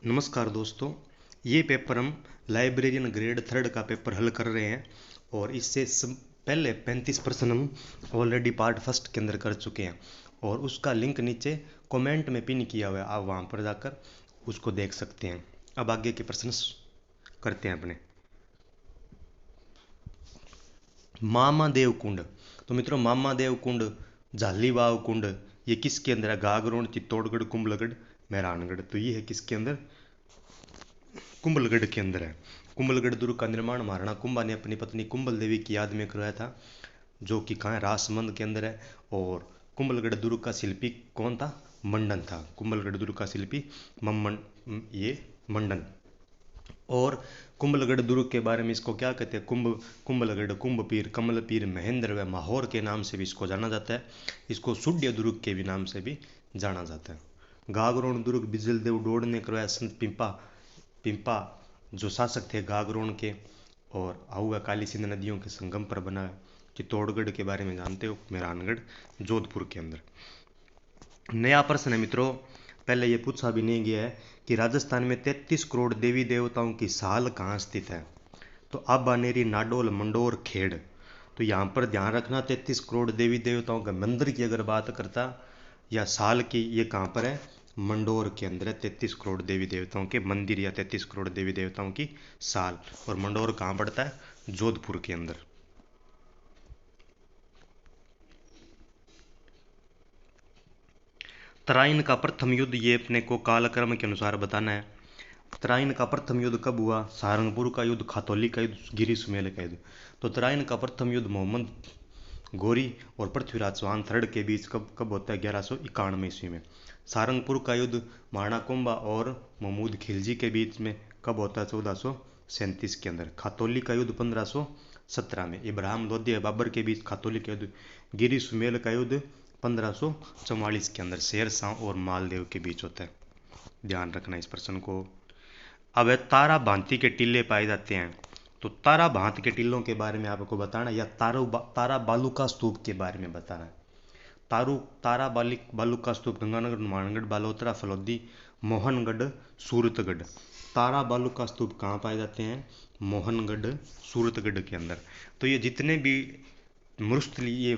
नमस्कार दोस्तों। ये पेपर हम लाइब्रेरियन ग्रेड थर्ड का पेपर हल कर रहे हैं और इससे पहले 35 प्रश्न हम ऑलरेडी पार्ट फर्स्ट के अंदर कर चुके हैं और उसका लिंक नीचे कमेंट में पिन किया हुआ है, आप वहाँ पर जाकर उसको देख सकते हैं। अब आगे के प्रश्न करते हैं अपने। मामा देव कुंड। तो मित्रों, मामा देव कुंड, झालीवाव कुंड, ये किसके अंदर है? गागरोन, चित्तौड़गढ़, कुंभलगढ़, मेहरानगढ़। तो ये है किसके अंदर? कुंभलगढ़ के अंदर है। कुंभलगढ़ दुर्ग का निर्माण महाराणा कुंभा ने अपनी पत्नी कुंभल देवी की याद में करवाया था, जो कि कहाँ है? राजसमंद के अंदर है। और कुंभलगढ़ दुर्ग का शिल्पी कौन था? मंडन था। कुंभलगढ़ दुर्ग का शिल्पी ये मंडन। और कुंभलगढ़ दुर्ग के बारे में इसको क्या कहते हैं? कुंभलगढ़, कुंभपीर, कमलपीर, महेंद्र व माहौर के नाम से भी इसको जाना जाता है। इसको सूड्य दुर्ग के भी नाम से भी जाना जाता है। गागरोन दुर्ग बिजल देव डोड़ ने करवाया। संत पिंपा जो शासक थे गागरोन के, और आऊ काली सिंध नदियों के संगम पर बना है। चित्तौड़गढ़ के बारे में जानते हो? मेहरानगढ़ जोधपुर के अंदर। नया प्रश्न है मित्रों, पहले ये पूछा भी नहीं गया है कि राजस्थान में 33 करोड़ देवी देवताओं की साल कहाँ स्थित है? तो आबानेरी, नाडोल, मंडोर, खेड़। तो यहाँ पर ध्यान रखना, 33 करोड़ देवी देवताओं के मंदिर की अगर बात करता या साल की, ये कहाँ पर है? मंडोर के अंदर है। 33 करोड़ देवी देवताओं के मंदिर या 33 करोड़ देवी देवताओं की साल। और मंडोर कहाँ पड़ता है? जोधपुर के अंदर। तराइन का प्रथम युद्ध, ये अपने को कालक्रम के अनुसार बताना है। तराइन का प्रथम युद्ध कब हुआ? सहारनपुर का युद्ध, खातौली का युद्ध, गिरी सुमेल का युद्ध। तो तराइन का प्रथम युद्ध मोहम्मद गोरी और पृथ्वीराज चौहान थर्ड के बीच कब कब होता है? 1191 ईस्वी में। सहारनपुर का युद्ध महाराणा कुंभा और महमूद खिलजी के बीच में कब होता है? 1437 के अंदर। खातौली का युद्ध 1517 में। इब्राहिम लोधी और बाबर के बीच खातौली का युद्ध। गिरी सुमेल का युद्ध 1544 के अंदर शेर शाह और मालदेव के बीच होता है। ध्यान रखना इस प्रश्न को। अब तारा भांति के टीले पाए जाते हैं। तो तारा भांति के टीलों के बारे में आपको बताना, या तारा बालुका स्तूप के बारे में बताना है। तारा बालुका स्तूप गंगानगर, मानगढ़, बालोतरा, फलौदी, मोहनगढ़, सूरतगढ़। तारा बालुका स्तूप कहाँ पाए जाते हैं? मोहनगढ़, सूरतगढ़ के अंदर। तो ये जितने भी मरुस्थली, ये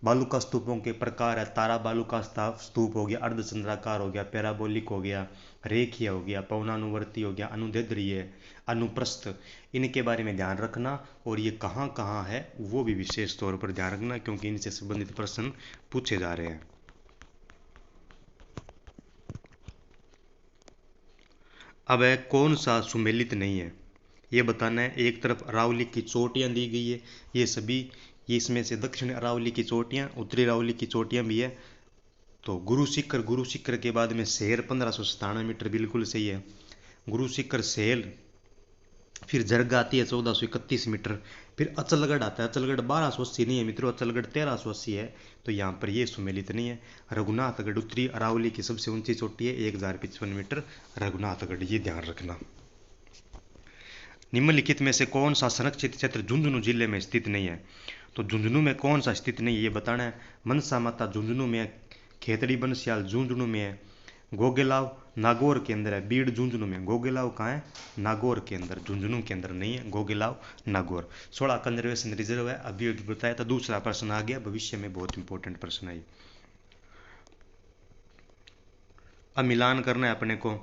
बालुका स्तूपों के प्रकार है, तारा बालुका स्तूप हो गया, अर्धचंद्राकार हो गया, पैराबोलिक हो गया, रेखीय हो गया, पवनानुवर्ती हो गया, अनुदैर्ध्य, अनुप्रस्थ, इनके बारे में ध्यान रखना। और ये कहाँ कहाँ है वो भी विशेष तौर पर ध्यान रखना, क्योंकि इनसे संबंधित प्रश्न पूछे जा रहे हैं। अब है कौन सा सुमेलित नहीं है, ये बताना है। एक तरफ अरावली की चोटियाँ दी गई है, ये इसमें से दक्षिण अरावली की चोटियाँ, उत्तरी अरावली की चोटियाँ भी है। तो गुरु शिखर के बाद में शहर 1597 मीटर, बिल्कुल सही है। गुरु शिखर सेल, फिर जरगा आती है 1431 मीटर, फिर अचलगढ़ आता है। अचलगढ़ 1280 नहीं है मित्रों, अचलगढ़ 1380 है। तो यहाँ पर ये सुमेलित नहीं है। रघुनाथगढ़ उत्तरी अरावली की सबसे ऊंची चोटी है, 1055 मीटर, रघुनाथगढ़, ये ध्यान रखना। निम्नलिखित में से कौन सा संरक्षित क्षेत्र झुंझुनू जिले में स्थित नहीं है? तो झुंझुनू में कौन सा स्थित नहीं है ये बताना है। मनसा माता झुंझुनू में है, खेतड़ी बनस्याल झुंझुनू में है, गोगेलाव नागौर के अंदर है, बीड़ झुंझुनू में। गोगेलाव कहाँ है? नागौर के अंदर, झुंझुनू के अंदर नहीं है। गोगेलाव नागौर। 16 कंजर्वेशन रिजर्व है, अभी बताया था। दूसरा प्रश्न आ गया, भविष्य में बहुत इंपॉर्टेंट प्रश्न है। अब मिलान करना है अपने को।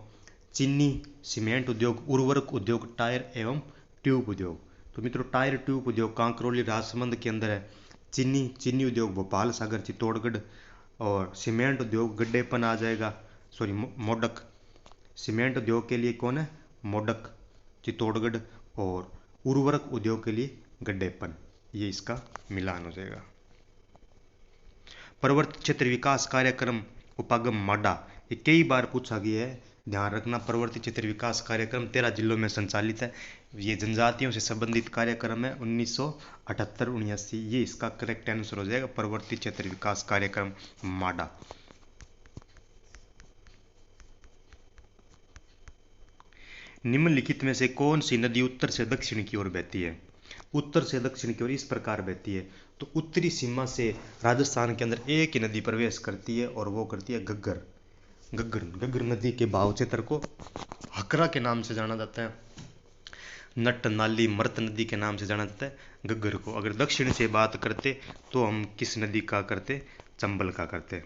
चीनी, सीमेंट उद्योग, उर्वरक उद्योग, टायर एवं ट्यूब उद्योग। तो मित्रों, टायर ट्यूब उद्योग कांकरोली राजसमंद के अंदर है। चीनी उद्योग भोपाल, सागर, चित्तौड़गढ़। और सीमेंट उद्योग गड्ढेपन आ जाएगा, सॉरी मोडक। सीमेंट उद्योग के लिए कौन है? मोडक, चित्तौड़गढ़। और उर्वरक उद्योग के लिए गड्ढेपन, ये इसका मिलान हो जाएगा। पर्वत क्षेत्र विकास कार्यक्रम उपागम माडा, ये कई बार पूछा गया है, ध्यान रखना। पर्वतीय क्षेत्र विकास कार्यक्रम 13 जिलों में संचालित है। ये जनजातियों से संबंधित कार्यक्रम है। 1978-79, ये इसका करेक्ट आंसर हो जाएगा, पर्वतीय क्षेत्र विकास कार्यक्रम माडा। निम्नलिखित में से कौन सी नदी उत्तर से दक्षिण की ओर बहती है? उत्तर से दक्षिण की ओर इस प्रकार बहती है। तो उत्तरी सीमा से राजस्थान के अंदर एक ही नदी प्रवेश करती है, और वो करती है घग्गर। घग्गर घग्गर नदी के बहाव क्षेत्र को हकरा के नाम से जाना जाता है। नट नाली मृत नदी के नाम से जाना जाता है घग्गर को। अगर दक्षिण से बात करते तो हम किस नदी का करते, चंबल का करते,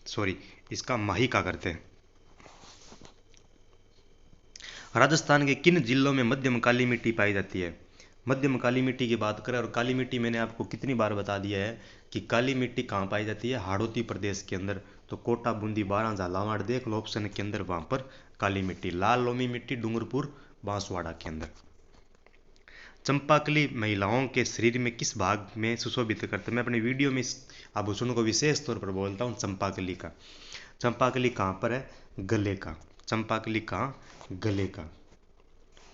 सॉरी इसका माही का करते हैं। राजस्थान के किन जिलों में मध्यम काली मिट्टी पाई जाती है? मध्यम काली मिट्टी की बात करें, और काली मिट्टी मैंने आपको कितनी बार बता दिया है कि काली मिट्टी कहाँ पाई जाती है, हाड़ौती प्रदेश के अंदर। तो कोटा, बूंदी, बारां, झालावाड़ देख लो ऑप्शन के अंदर, वहां पर काली मिट्टी। लाल लोमी मिट्टी डूंगरपुर, बांसवाड़ा के अंदर। चंपाकली महिलाओं के शरीर में किस भाग में सुशोभित करते हैं? मैं अपने वीडियो में इस आभूषणों को विशेष तौर पर बोलता हूँ चंपाकली का। चंपाकली कहाँ पर है? गले का। चंपाकली कहाँ? गले का।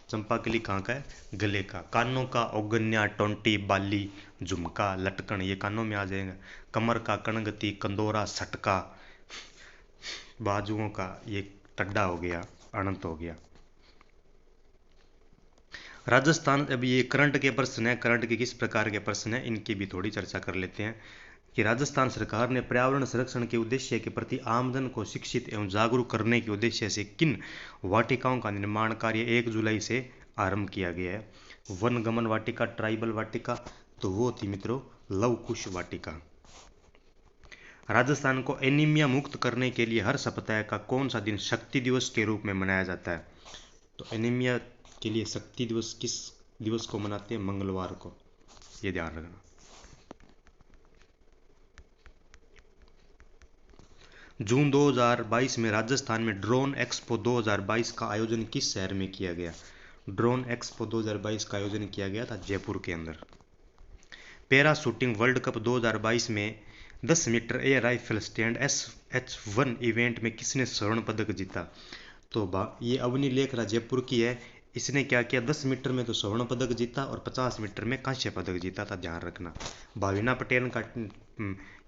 चंपाकली कहाँ का है? गले का। कानों का औगन्या, टोंटी, बाली, झुमका, लटकन, ये कानों में आ जाएगा। कमर का कणगती, कंदोरा, सटका। बाजुओं का ये टड्डा हो गया, अनंत हो गया। राजस्थान, अब ये करंट के प्रश्न है, करंट के किस प्रकार के प्रश्न है इनकी भी थोड़ी चर्चा कर लेते हैं। कि राजस्थान सरकार ने पर्यावरण संरक्षण के उद्देश्य के प्रति आमजन को शिक्षित एवं जागरूक करने के उद्देश्य से किन वाटिकाओं का निर्माण कार्य 1 जुलाई से आरंभ किया गया है? वनगमन वाटिका, ट्राइबल वाटिका, तो वो थी मित्रों लव कुश वाटिका। राजस्थान को एनीमिया मुक्त करने के लिए हर सप्ताह का कौन सा दिन शक्ति दिवस के रूप में मनाया जाता है? तो एनीमिया के लिए शक्ति दिवस किस दिवस को मनाते हैं? मंगलवार को, ये ध्यान रखना। जून 2022 में राजस्थान में ड्रोन एक्सपो 2022 का आयोजन किस शहर में किया गया? ड्रोन एक्सपो 2022 का आयोजन किया गया था जयपुर के अंदर। पैरा शूटिंग वर्ल्ड कप 2022 में 10 metre air rifle stand SH1 event में किसने स्वर्ण पदक जीता? तो ये अवनी लेखरा जयपुर की है। इसने क्या किया? 10 मीटर में तो स्वर्ण पदक जीता और 50 मीटर में कांस्य पदक जीता था, ध्यान रखना। भाविना पटेल का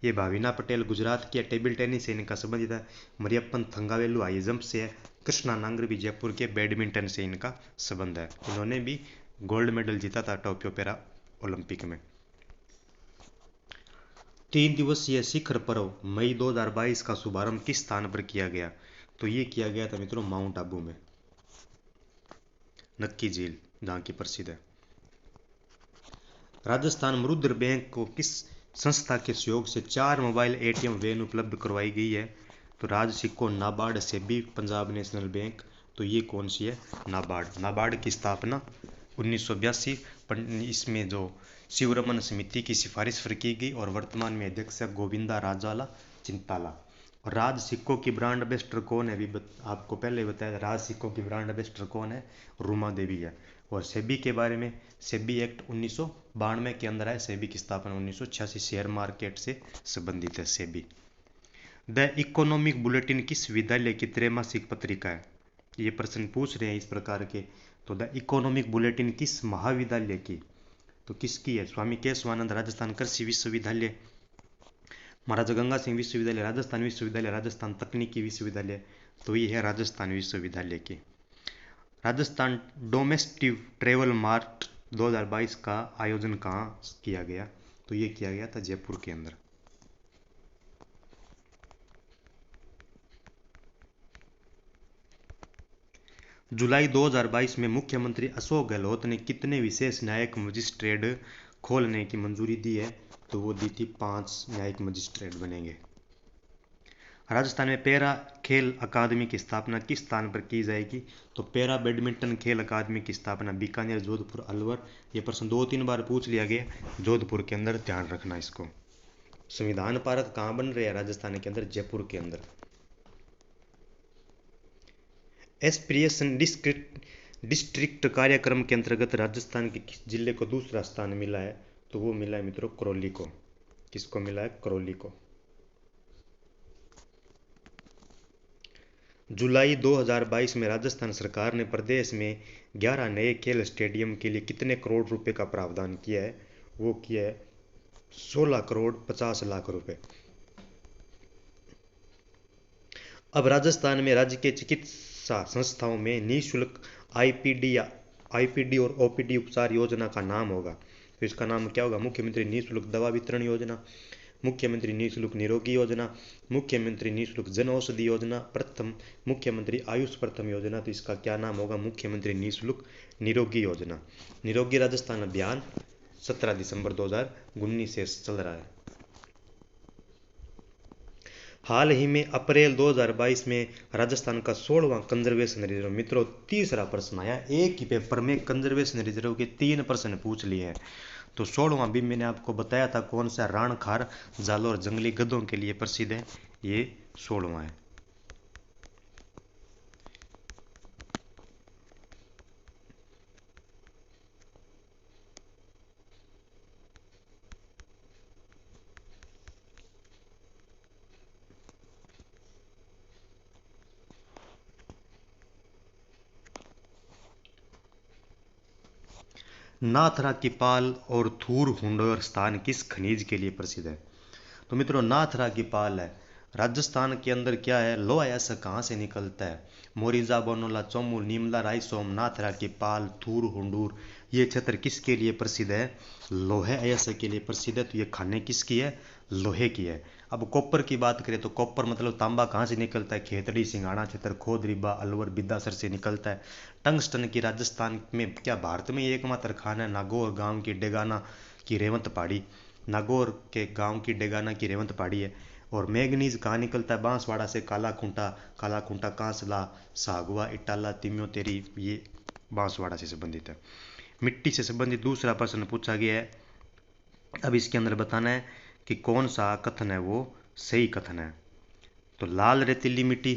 ये भाविना पटेल गुजरात की है, टेबल टेनिस से इनका संबंधित है। मरियप्पन थंगावेलु हाई जंप से है। कृष्णा नांगर भी जयपुर के, बैडमिंटन से इनका संबंध है। इन्होंने भी गोल्ड मेडल जीता था टोक्यो पैरा ओलंपिक में। 3 दिवसीय शिखर पर्व मई 2022 का शुभारंभ किस स्थान पर किया गया? तो ये किया गया था मित्रों माउंट आबू में, नक्की झील जहाँ की प्रसिद्ध है। राजस्थान मृद्र बैंक को किस संस्था के सहयोग से 4 मोबाइल ATM वैन उपलब्ध करवाई गई है? तो राज सिक्को, नाबार्ड, सेबी, पंजाब नेशनल बैंक, तो ये कौन सी है? नाबार्ड। नाबार्ड की स्थापना 1982 इसमें जो शिवरमन समिति की सिफारिश पर की गई और वर्तमान में अध्यक्ष है गोविंदा राजाला चिंताला। और राज सिक्कों की ब्रांड एम्बेसडर कौन है? अभी आपको पहले बताया, राज सिक्कों की ब्रांड एम्बेसडर कौन है? रूमा देवी है। और सेबी के बारे में, सेबी एक्ट 1992 के अंदर है। सेबी की स्थापना 1986 शेयर मार्केट से संबंधित है सेबी। द इकोनॉमिक बुलेटिन किस विद्यालय की त्रैमासिक पत्रिका है? ये प्रश्न पूछ रहे हैं इस प्रकार के। तो द इकोनॉमिक बुलेटिन किस महाविद्यालय की? तो किसकी है? स्वामी केशवानंद राजस्थान कृषि विश्वविद्यालय, महाराजा गंगा सिंह विश्वविद्यालय, राजस्थान विश्वविद्यालय, राजस्थान तकनीकी विश्वविद्यालय, तो ये है राजस्थान विश्वविद्यालय की। राजस्थान डोमेस्टिक ट्रेवल मार्ट 2022 का आयोजन कहाँ किया गया? तो ये किया गया था जयपुर के अंदर। जुलाई 2022 में मुख्यमंत्री अशोक गहलोत ने कितने विशेष न्यायिक मजिस्ट्रेट खोलने की मंजूरी दी है? तो वो दी थी 5 न्यायिक मजिस्ट्रेट बनेंगे। राजस्थान में पैरा खेल अकादमी की स्थापना किस स्थान पर की जाएगी? तो पैरा बैडमिंटन खेल अकादमी की स्थापना बीकानेर, जोधपुर, अलवर। ये प्रश्न 2-3 बार पूछ लिया गया, जोधपुर के अंदर, ध्यान रखना इसको। संविधान पार्क कहाँ बन रहे हैं राजस्थान के अंदर? जयपुर के अंदर। एस्पिरेशन डिस्ट्रिक्ट कार्यक्रम के अंतर्गत राजस्थान के किस जिले को दूसरा स्थान मिला है? तो वो मिला है मित्रों करौली को। किसको मिला है? करौली को। जुलाई 2022 में राजस्थान सरकार ने प्रदेश में 11 नए खेल स्टेडियम के लिए कितने करोड़ रुपए का प्रावधान किया है? वो किया है 16 करोड़ 50 लाख रुपए। अब राजस्थान में राज्य के चिकित्सा संस्थाओं में निःशुल्क आईपीडी और ओपीडी उपचार योजना का नाम होगा। तो इसका नाम क्या होगा? मुख्यमंत्री निःशुल्क दवा वितरण योजना। मुख्यमंत्री निःशुल्क निरोगी योजना, मुख्यमंत्री निःशुल्क जन औषधि योजना, प्रथम मुख्यमंत्री आयुष प्रथम योजना। तो इसका क्या नाम होगा? मुख्यमंत्री निःशुल्क निरोगी योजना। निरोगी राजस्थान अभियान 17 दिसंबर 2019 से चल रहा है। हाल ही में अप्रैल 2022 में राजस्थान का 16वां कंजर्वेशन रिजर्व। मित्रों, तीसरा प्रश्न आया, एक ही पेपर में कंजर्वेशन रिजर्व के 3 प्रश्न पूछ लिए हैं। तो 16वां भी मैंने आपको बताया था कौन सा, राणखार जालोर जंगली गधों के लिए प्रसिद्ध है, ये 16वां है। नाथरा की पाल और थूर हुंडोर स्थान किस खनिज के लिए प्रसिद्ध है? तो मित्रों, नाथरा की पाल है राजस्थान के अंदर क्या है, लोहा ऐसा कहाँ से निकलता है? मोरिजा, बोनोला, चोमू, नीमला, रायसोम, नाथरा की पाल, थूर हुंडूर, ये क्षेत्र किसके लिए प्रसिद्ध है? लोहे अयस्क के लिए प्रसिद्ध है। तो ये खाने किसकी है? लोहे की है। अब कॉपर की बात करें तो कॉपर मतलब तांबा कहाँ से निकलता है? खेतड़ी, सिंगाड़ा क्षेत्र, खोद, रिबा, अलवर, बिद्दासर से निकलता है। टंगस्टन की राजस्थान में, क्या भारत में एकमात्र खान है? नागौर गांव की डेगाना की रेवंत पहाड़ी, नागौर के गांव की डेगाना की रेवंत पहाड़ी है। और मैग्नीज कहाँ निकलता है? बांसवाड़ा से, काला खूंटा, कांसला, सागवा, इटाला, तिम्योतेरी, ये बांसवाड़ा से संबंधित है। मिट्टी से संबंधित दूसरा प्रश्न पूछा गया है। अब इसके अंदर बताना है कि कौन सा कथन है वो सही कथन है। तो लाल रेतीली मिट्टी,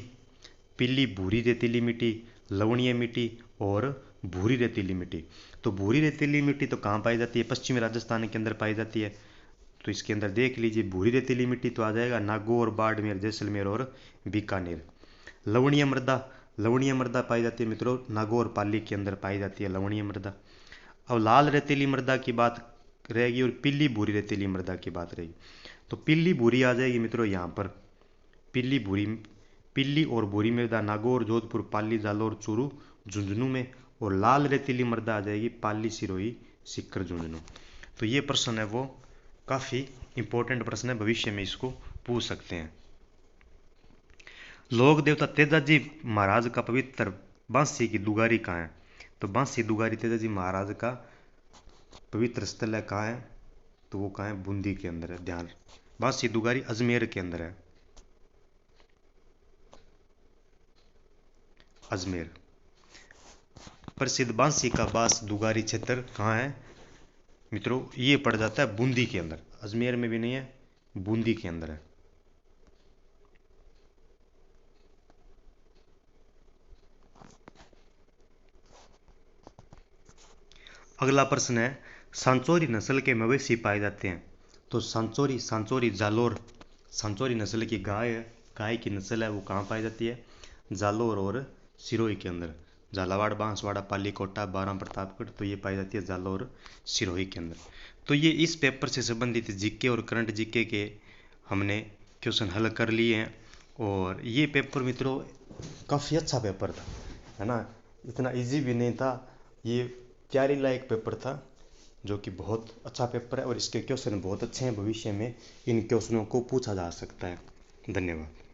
पीली भूरी रेतीली मिट्टी, लवणीय मिट्टी और भूरी रेतीली मिट्टी। तो भूरी रेतीली मिट्टी तो कहाँ पाई जाती है? पश्चिमी राजस्थान के अंदर पाई जाती है। तो इसके अंदर देख लीजिए, भूरी रेतीली मिट्टी तो आ जाएगा नागौर, बाड़मेर, जैसलमेर और बीकानेर। लवणीय मृदा पाई जाती है मित्रों, नागौर, पाली के अंदर पाई जाती है लवणीय मृदा। अब लाल रेतीली मृदा की बात रहेगी और पीली भूरी रेतीली मृदा की बात रहेगी। तो पीली भूरी आ जाएगी मित्रों यहाँ पर, पीली और भूरी मृदा नागौर, जोधपुर, पाली, जालोर, चूरू, झुंझुनू में। और लाल रेतीली मृदा आ जाएगी पाली, सिरोही, सीकर, झुंझुनू। तो ये प्रश्न है वो काफ़ी इंपॉर्टेंट प्रश्न है, भविष्य में इसको पूछ सकते हैं। लोक देवता तेजाजी महाराज का पवित्र बांसी की दुगारी कहाँ है? तो बांसी दुगारी तेजाजी महाराज का पवित्र स्थल है, कहाँ है? तो वो कहाँ है? बूंदी के अंदर है। ध्यान, बांसी दुगारी अजमेर के अंदर है, अजमेर। प्रसिद्ध बांसी का बास दुगारी क्षेत्र कहाँ है मित्रों? ये पड़ जाता है बूंदी के अंदर, अजमेर में भी नहीं है, बूंदी के अंदर है। अगला प्रश्न है, सांचौरी नस्ल के मवेशी पाए जाते हैं। तो सांचौरी जालोर, सांचौरी नस्ल की गाय की नस्ल है, वो कहाँ पाई जाती है? जालोर और सिरोही के अंदर। झालावाड़, बांसवाड़ा, पाली, कोटा, बारां, प्रतापगढ़, तो ये पाई जाती है जालोर और सिरोही के अंदर। तो ये इस पेपर से संबंधित जीके और करंट जीके के हमने क्वेश्चन हल कर लिए हैं। और ये पेपर मित्रों काफ़ी अच्छा पेपर था, है ना? इतना इजी भी नहीं था, ये तैयारी लायक पेपर था, जो कि बहुत अच्छा पेपर है। और इसके क्वेश्चन बहुत अच्छे हैं, भविष्य में इन क्वेश्चनों को पूछा जा सकता है। धन्यवाद।